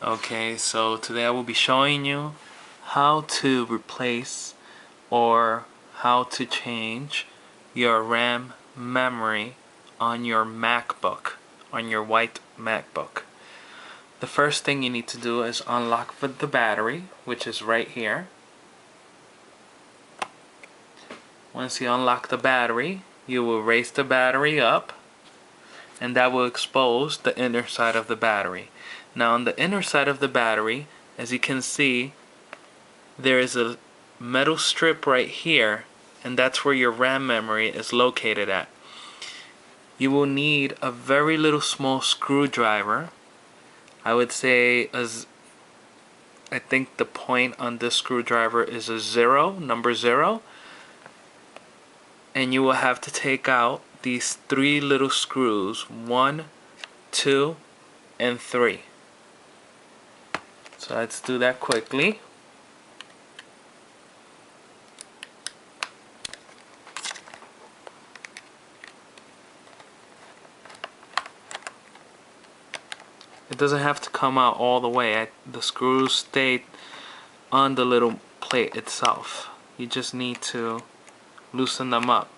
Okay, so today I will be showing you how to replace or how to change your RAM memory on your MacBook, on your white MacBook. The first thing you need to do is unlock the battery, which is right here. Once you unlock the battery, you will raise the battery up, and that will expose the inner side of the battery. Now on the inner side of the battery, as you can see, there is a metal strip right here, and that's where your RAM memory is located at. You will need a very little small screwdriver. I would say I think the point on this screwdriver is a number 0. And you will have to take out these 3 little screws, 1, 2, and 3. So let's do that quickly. It doesn't have to come out all the way. The screws stay on the little plate itself. You just need to loosen them up.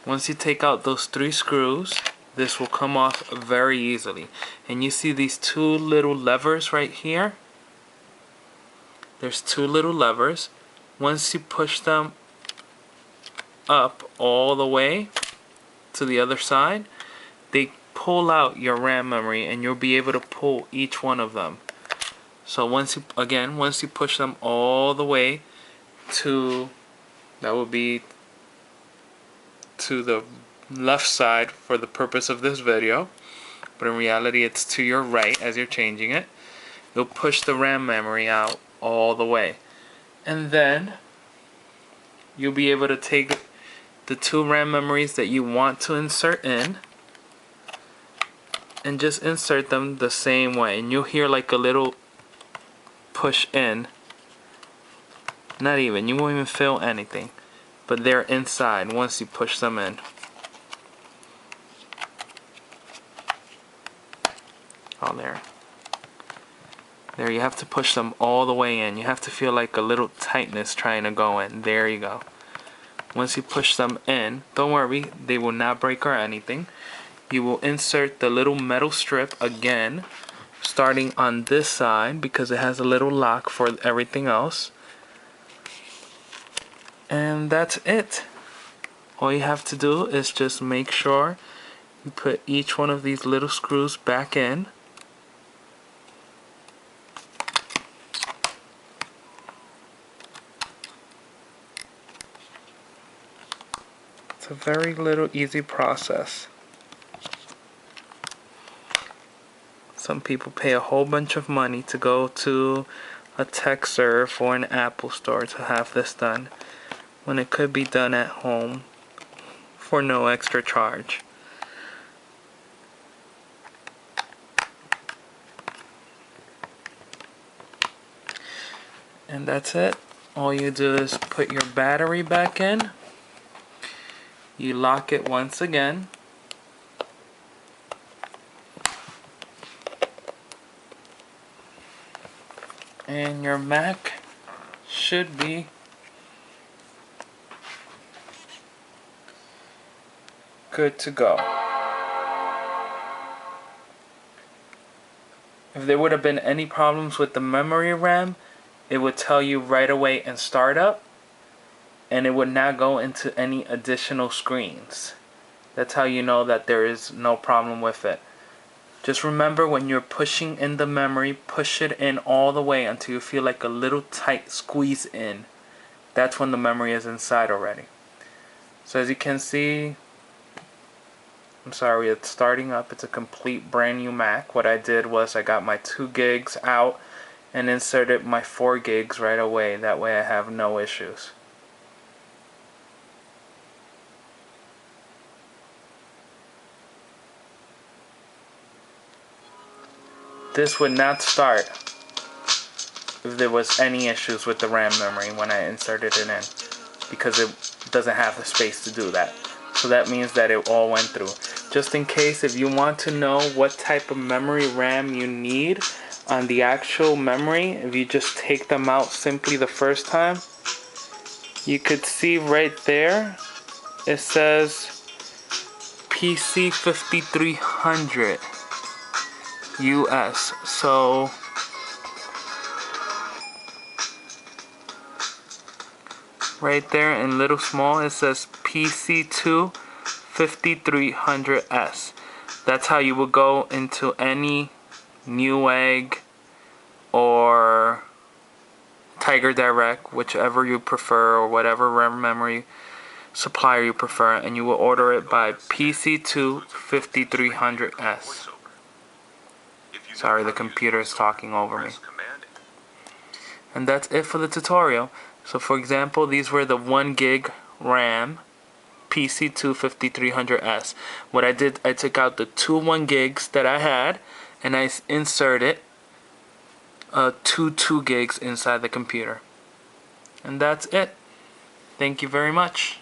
Once you take out those 3 screws, this will come off very easily. And you see these 2 little levers right here? There's 2 little levers. Once you push them up all the way to the other side, they pull out your RAM memory, and you'll be able to pull each one of them. So once you push them all the way to, that will be to the left side for the purpose of this video, but in reality it's to your right as you're changing it. You'll push the RAM memory out all the way, and then you'll be able to take the 2 RAM memories that you want to insert in and just insert them the same way, and you'll hear like a little push in. Not even, you won't even feel anything, but they're inside once you push them in. Oh, there, you have to push them all the way in. You have to feel like a little tightness trying to go in. There you go. Once you push them in, don't worry, they will not break or anything. You will insert the little metal strip again, starting on this side because it has a little lock for everything else. And that's it. All you have to do is just make sure you put each one of these little screws back in. It's a very little easy process. Some people pay a whole bunch of money to go to a tech serve or an Apple store to have this done, when it could be done at home for no extra charge. And that's it. All you do is put your battery back in. You lock it once again. And your Mac should be good to go. If there would have been any problems with the memory RAM, it would tell you right away in startup, and it would not go into any additional screens. That's how you know that there is no problem with it. Just remember, when you're pushing in the memory, push it in all the way until you feel like a little tight squeeze in. That's when the memory is inside already. So as you can see, I'm sorry, it's starting up. It's a complete brand new Mac. What I did was I got my 2 gigs out and inserted my 4 gigs right away. That way I have no issues. This would not start if there was any issues with the RAM memory when I inserted it in, because it doesn't have the space to do that. So that means that it all went through. just in case if you want to know what type of memory RAM you need on the actual memory, if you just take them out simply the first time, you could see right there it says PC 5300 US. So right there in little small it says PC2 5300S. That's how you would go into any Newegg or Tiger Direct, whichever you prefer, or whatever RAM memory supplier you prefer, and you will order it by PC2 5300S. Sorry, the computer is talking over me. And that's it for the tutorial. So for example, these were the 1 gig RAM PC2 5300S. What I did, I took out the two 1 gigs that I had and I inserted two 2 gigs inside the computer. And that's it. Thank you very much.